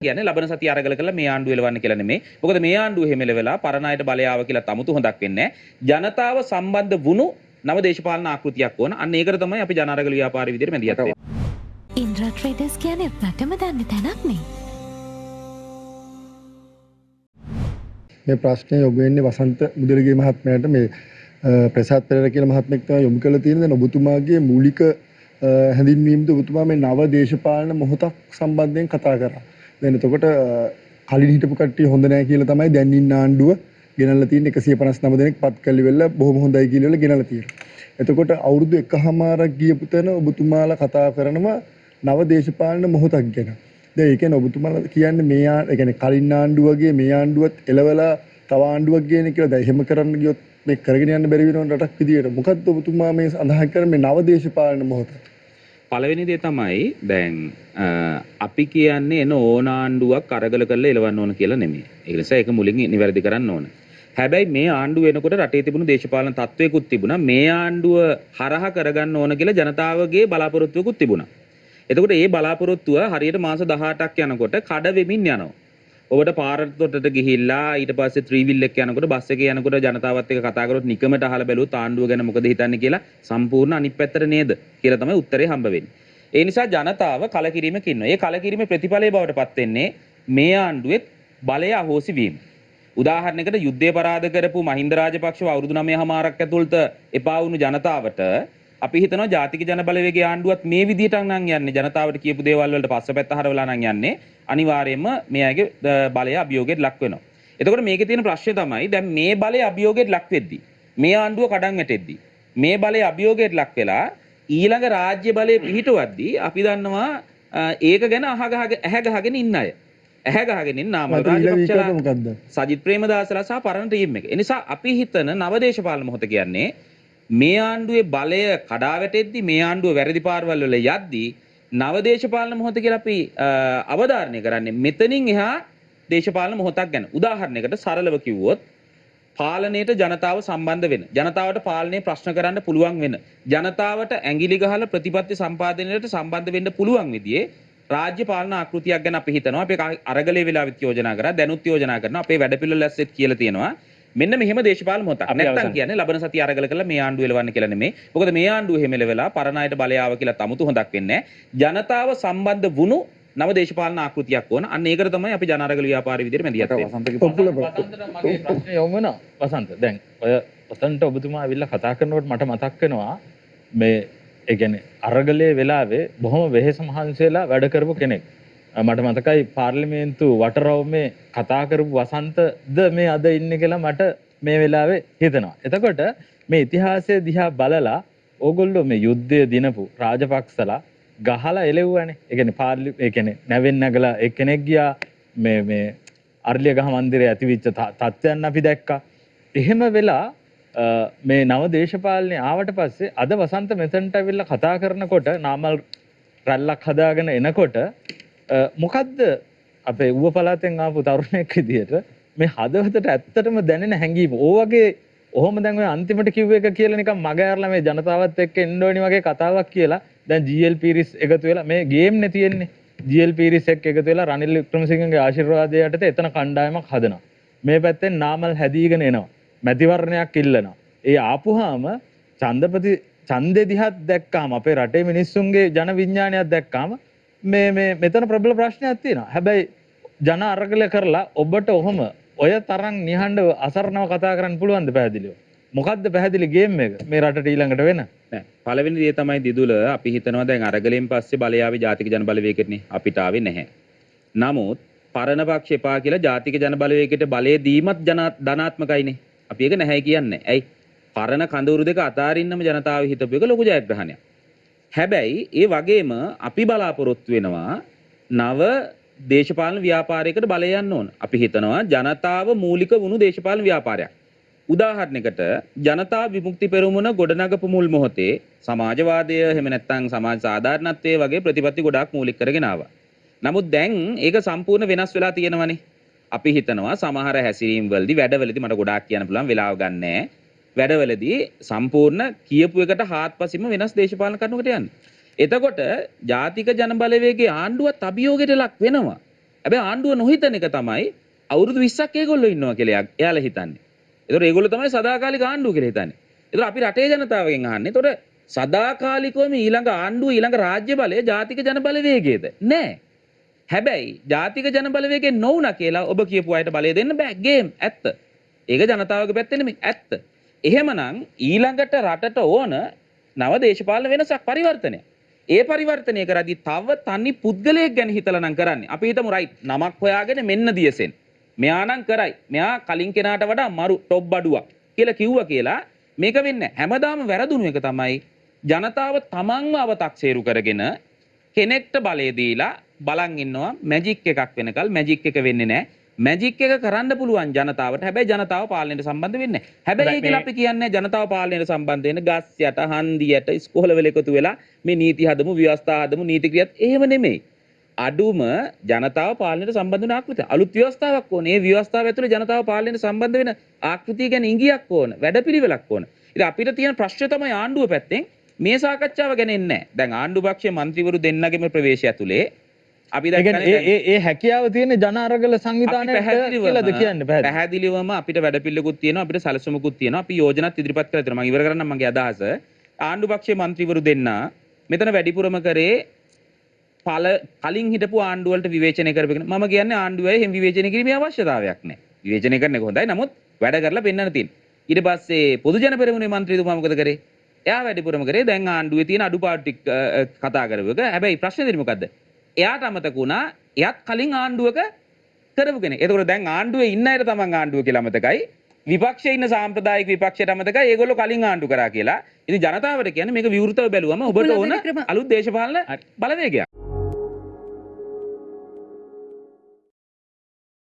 කියන්නේ ලබන සතිය අරගල කළා මේ ආණ්ඩුව එලවන්න කියලා නෙමෙයි. මොකද මේ ආණ්ඩුව එහෙම එලවලා පරණ අයට බලය ආව කියලා තමුතු හොඳක් වෙන්නේ නැහැ. ජනතාව සම්බන්ධ වුණු නව දේශපාලන ආකෘතියක් ඕන. අන්න ඒකට තමයි අපි ජන අරගල ව්‍යාපාර විදිහට මැදිහත් වෙන්නේ. ඉන්ද්‍රා ට්‍රේඩර්ස් කියන්නේ රටම දන්න තැනක් නේ. මේ ප්‍රශ්නේ යොමු වෙන්නේ වසන්ත මුදලිගේ මහත්මයාට මේ ප්‍රසාද් පෙරේරා කියලා මහත්මයෙක් තමයි යොමු කළ තියෙන. දැන් ඔබතුමාගේ මූලික හැඳින්වීමද ඔබතුමා මේ නව දේශපාලන මොහොතක් සම්බන්ධයෙන් කතා කරා. දැන් එතකොට කලින් හිටපු කට්ටිය හොඳ නැහැ කියලා තමයි දැන් ඉන්න ආණ්ඩුව ගෙනල්ලා තියෙන්නේ 159 දෙනෙක් පත් කළි වෙලා බොහොම හොඳයි කියලා ගෙනල්ලා තියෙනවා. එතකොට අවුරුදු එකහමාරක් ගියපු තැන ඔබතුමාලා කතා කරනවා නව දේශපාලන මොහොතක් ගැන. දැන් ඒ කියන්නේ ඔබතුමාලා කියන්නේ මේ ඒ කියන්නේ කලින් ආණ්ඩුවගේ මේ ආණ්ඩුවත් එලවලා තව ආණ්ඩුවක් ගේන කියලා දැන් එහෙම කරන්න ගියොත් මේ කරගෙන යන්න බැරි වෙනවනේ රටක් විදියට. මොකද්ද ඔබතුමා මේ අදහස් කරන්නේ මේ නව දේශපාලන මොහොත? පළවෙනි දේ තමයි දැන් අපි කියන්නේ එන ඕන ආණ්ඩුවක් අරගල කරලා එලවන්න ඕන කියලා නෙමෙයි. ඒ නිසා ඒක මුලින් නිවැරදි කරන්න ඕන. හැබැයි මේ ආණ්ඩුව වෙනකොට රටේ තිබුණු දේශපාලන තත්ත්වයකුත් තිබුණා. මේ ආණ්ඩුව හරහා කරගන්න ඕන කියලා ජනතාවගේ බලාපොරොත්තුවකුත් තිබුණා. එතකොට මේ බලාපොරොත්තුව හරියට මාස 18ක් යනකොට කඩ වෙමින් යනවා. ඔබට පාරටොටට ගිහිල්ලා ඊට පස්සේ ත්‍රිවිල් එක යනකොට බස් එකේ යනකොට ජනතාවත් එක්ක කතා කරොත් නිකමට අහලා බැලුවොත් ආණ්ඩුව ගැන මොකද හිතන්නේ කියලා සම්පූර්ණ අනිත් පැත්තට නේද කියලා තමයි උත්තරේ හම්බ වෙන්නේ. ඒ නිසා ජනතාව කලකිරීමක ඉන්නවා. ඒ කලකිරීමේ ප්‍රතිඵලය බවට පත් වෙන්නේ මේ ආණ්ඩුවේ බලය අහෝසි වීම. උදාහරණයකට යුද්ධය පරාද කරපු මහින්ද රාජපක්ෂව අවුරුදු 9මාරක් ඇතුළත එපා වුණු ජනතාවට අපි හිතනවා ජාතික ජන බලවේගයේ ආණ්ඩුවත් මේ විදිහට නම් යන්නේ ජනතාවට කියපු දේවල් වලට පස්සපැත්ත හරවලා නම් යන්නේ අනිවාර්යයෙන්ම මෙයාගේ බලය අභියෝගයට ලක් වෙනවා. එතකොට මේකේ තියෙන ප්‍රශ්නේ තමයි දැන් මේ බලය අභියෝගයට ලක් වෙද්දී මේ ආණ්ඩුව කඩන් වැටෙද්දී මේ බලය අභියෝගයට ලක් වෙලා ඊළඟ රාජ්‍ය බලය පිහිටවද්දී අපි දන්නවා ඒක ගැන ඇහැ ගහගෙන ඉන්න අය. ඇහැ ගහගෙන ඉන්න නාමල් රාජපක්ෂලා මොකද්ද? සජිත් ප්‍රේමදාසලා සහ පරණ ටීම් එක. ඒ නිසා අපි හිතන නව දේශපාලන මොහොත කියන්නේ මේ ආණ්ඩුවේ බලය කඩා වැටෙද්දී මේ ආණ්ඩුව වැරදි පාරවල් වල යද්දී නව දේශපාලන මොහොත කියලා අපි අවධාරණය කරන්නේ මෙතනින් එහා දේශපාලන මොහොතක් ගැන. උදාහරණයකට සරලව කිව්වොත් පාලනයට ජනතාව සම්බන්ධ වෙන, ජනතාවට පාලනයේ ප්‍රශ්න කරන්න පුළුවන් වෙන, ජනතාවට ඇඟිලි ගහලා ප්‍රතිපත්ති සම්පාදනයට සම්බන්ධ වෙන්න පුළුවන් විදිහේ රාජ්‍ය පාලන ආකෘතියක් ගැන අපි හිතනවා. අපි අරගලේ වෙලාවෙත් යෝජනා කරා, දැනුත් යෝජනා කරනවා, අපේ වැඩපිළිවෙල ඇස්සෙත් කියලා තියෙනවා. මෙන්න මෙහෙම දේශපාලන මොහොතක්. නැත්තම් කියන්නේ ලබන සතිය අරගල කළා මේ ආණ්ඩුව එලවන්න කියලා නෙමෙයි. මොකද මේ ආණ්ඩුව එහෙම එලවලා පරණ අයට බලය ආව කියලා තමුතු හොඳක් වෙන්නේ නැහැ. ජනතාව සම්බන්ධ වුණු නව දේශපාලන ආකෘතියක් ඕන. අන්න ඒකට තමයි අපි ජන අරගල ව්‍යාපාර විදිහට මැදිහත් වෙන්නේ. වසන්තට මගේ ප්‍රශ්නේ යොමු වෙනවා. වසන්ත දැන් ඔය වසන්ත ඔබතුමා ඇවිල්ලා කතා කරනකොට මට මතක් වෙනවා මේ ඒ කියන්නේ අරගලයේ වෙලාවේ බොහොම වෙහෙස මහන්සියලා වැඩ කරපු කෙනෙක්. මට මතකයි පාර්ලිමේන්තු වටරවුමේ කතා කරපු වසන්තද මේ අද ඉන්නේ කියලා මට මේ වෙලාවේ හිතෙනවා. එතකොට මේ ඉතිහාසය දිහා බලලා ඕගොල්ලෝ මේ යුද්ධය දිනපු රාජපක්ෂලා ගහලා එලෙව්වනේ. ඒ කියන්නේ නැවෙන් නැගලා එක්කෙනෙක් ගියා මේ අර්ලියගහ මන්දිරයේ ඇතිවිච්ච තත්ත්වයන් අපි දැක්කා. එහෙම වෙලා මේ නව දේශපාලනේ ආවට පස්සේ අද වසන්ත මෙතනට ඇවිල්ලා කතා කරනකොට නාමල් රැල්ලක් හදාගෙන එනකොට මොකද්ද අපේ ඌව පළාතෙන් ආපු තරුණයෙක් විදියට මේ හදවතට ඇත්තටම දැනෙන හැඟීම ඕවගේ ඔහොම දැන් ඔය අන්තිමට කිව්ව එක කියලා නිකන් මග ඇරලා මේ ජනතාවත් එක්ක එන්න ඕනි වගේ කතාවක් කියලා දැන් GL පීරිස් එකතු වෙලා මේ ගේම් නේ තියෙන්නේ GL පීරිස් එක්ක එකතු වෙලා රනිල් වික්‍රමසිංහගේ ආශිර්වාදය යටතේ එතන කණ්ඩායමක් හදනවා මේ පැත්තෙන් නාමල් හැදීගෙන එනවා මැතිවරණයක් ඉල්ලනවා ඒ ආපුහාම ඡන්දෙ දිහත් දැක්කාම අපේ රටේ මිනිස්සුන්ගේ ජන විඥානයක් දැක්කාම මේ මෙතන ප්‍රබල ප්‍රශ්නයක් තියෙනවා. හැබැයි ජන අරගල කරලා ඔබට ඔහොම ඔය තරම් නිහඬව අසරණව කතා කරන්න පුළුවන්ද පැහැදිලිව? මොකද්ද පැහැදිලි ගේම් එක මේ රටට ඊළඟට වෙන? නෑ. පළවෙනි දේ තමයි දිදුල අපි හිතනවා දැන් අරගලෙන් පස්සේ බලය ආවේ ජාතික ජන බලවේගයකනේ අපිට ආවේ නැහැ. නමුත් පරණ පක්ෂ එපා කියලා ජාතික ජන බලවේගයට බලය දීමත් ධනාත්මකයිනේ. අපි ඒක නැහැ කියන්නේ. ඇයි? පරණ කඳවුරු දෙක අතාරින්නම ජනතාව හිතපු එක ලොකු ජයග්‍රහණයක්. හැබැයි ඒ වගේම අපි බලාපොරොත්තු වෙනවා නව දේශපාලන ව්‍යාපාරයකට බලය යන්න ඕන. අපි හිතනවා ජනතාව මූලික වුණු දේශපාලන ව්‍යාපාරයක්. උදාහරණයකට ජනතා විමුක්ති පෙරමුණ ගොඩනගපු මුල් මොහොතේ සමාජවාදය එහෙම නැත්නම් සමාජ සාධාරණත්වයේ වගේ ප්‍රතිපත්ති ගොඩාක් මූලික කරගෙන ආවා. නමුත් දැන් ඒක සම්පූර්ණ වෙනස් වෙලා තියෙනවනේ. අපි හිතනවා සමහර හැසිරීම් වලදී වැඩවලදී මට ගොඩාක් කියන්න පුළුවන් වෙලාව ගන්නෑ. වැඩවලදී සම්පූර්ණ කියපු එකට හාත්පසින්ම වෙනස් දේශපාලන කරුණකට යන්නේ. එතකොට ජාතික ජන බලවේගයේ ආණ්ඩුවත් අභියෝගයට ලක් වෙනවා. හැබැයි ආණ්ඩුව නොහිතන එක තමයි අවුරුදු 20ක් ඒගොල්ලෝ ඉන්නවා කියලා එයාලා හිතන්නේ. ඒතකොට ඒගොල්ලෝ තමයි සදාකාලික ආණ්ඩුව කියලා හිතන්නේ. ඒතකොට අපි රටේ ජනතාවගෙන් අහන්නේ. ඒතකොට සදාකාලිකවම ඊළඟ ආණ්ඩුව ඊළඟ රාජ්‍ය බලය ජාතික ජන බලවේගයේද? නෑ. හැබැයි ජාතික ජන බලවේගයේ නොවුණා කියලා ඔබ කියපු අයට බලය දෙන්න බෑ. ගේම් ඇත්ත. ඒක ජනතාවගේ පැත්තේ නෙමෙයි ඇත්ත. එහෙමනම් ඊළඟට රටට ඕන නව දේශපාලන වෙනසක් පරිවර්තනයක්. ඒ පරිවර්තනය කරද්දී තව තනි පුද්ගලයෙක් ගැන හිතලා නම් කරන්නේ. අපි හිතමු රයිට් නමක් හොයාගෙන මෙන්න දියසෙන්. මෙයා නම් කරයි. මෙයා කලින් කෙනාට වඩා මරු টොප් බඩුවක් කියලා කිව්වා කියලා මේක වෙන්නේ නැහැ. හැමදාම වැරදුණු එක තමයි ජනතාව තමන්ව අව탁සේරු කරගෙන කෙනෙක්ට බලය දීලා බලන් ඉන්නවා මැජික් එකක් වෙනකල් මැජික් එක වෙන්නේ නැහැ. මැජික් එක කරන්න පුළුවන් ජනතාවට. හැබැයි ජනතාව පාලනයට සම්බන්ධ වෙන්නේ නැහැ. හැබැයි ඒක අපි කියන්නේ ජනතාව පාලනයට සම්බන්ධ වෙන ගස් යට, හන්දි යට, ඉස්කෝලවල එකතු වෙලා මේ නීති හදමු, ව්‍යවස්ථා හදමු, නීති ක්‍රියාත් එහෙම නෙමෙයි. අඩුම ජනතාව පාලනයට සම්බන්ධ වෙන ආකෘතිය. අලුත් ව්‍යවස්ථාවක් ඕනේ. ඒ ව්‍යවස්ථාව ඇතුලේ ජනතාව පාලනයට සම්බන්ධ වෙන ආකෘතිය ගැන ඉඟියක් ඕන, වැඩපිළිවෙලක් ඕන. ඉතින් අපිට තියෙන ප්‍රශ්නේ තමයි ආණ්ඩුව පැත්තෙන් මේ සාකච්ඡාව ගැන එන්නේ නැහැ. දැන් ආණ්ඩු පක්ෂයේ മന്ത്രിවරු දෙන්නගෙම ප්‍රවේශය ඇතුලේ අපි ඒ හැකියාව තියෙන ජන අරගල සංවිධානයට කියලාද කියන්නේ පැහැදිලිවම අපිට වැඩපිළිවෙලකුත් තියෙනවා අපිට සැලසුමකුත් තියෙනවා අපි යෝජනාත් ඉදිරිපත් කරලා තියෙනවා මම ඉවර කරන්නම් මගේ අදහස ආණ්ඩු පක්ෂයේ മന്ത്രിවරු දෙන්න මෙතන වැඩිපුරම කරේ කලින් හිටපු ආණ්ඩුව වලට විවේචනය කරපගෙන මම කියන්නේ ආණ්ඩුවේ හැම විවේචනය කිරීමේ අවශ්‍යතාවයක් නැහැ විවේචනය කරන එක හොඳයි නමුත් වැඩ කරලා පෙන්වන්න තියෙන ඊට පස්සේ පොදු ජන පෙරමුණේ മന്ത്രിතුමා මොකද කරේ එයා වැඩිපුරම කරේ දැන් ආණ්ඩුවේ තියෙන අඩුපාඩු ටික කතා කරපුවක හැබැයි ප්‍රශ්නේ දෙන්නේ මොකද්ද එයාට අමතක වුණා එයාත් කලින් ආණ්ඩුවක කරපු කෙනෙක්. ඒතකොට දැන් ආණ්ඩුවේ ඉන්න අයට තමන් ආණ්ඩුව කියලා අමතකයි. විපක්ෂයේ ඉන්න සාම්ප්‍රදායික විපක්ෂයට අමතකයි. ඒගොල්ලෝ කලින් ආණ්ඩු කරා කියලා. ඉතින් ජනතාවට කියන්නේ මේක විවෘතව බැලුවම ඔබට ඕන අලුත් දේශපාලන බලවේගයක්.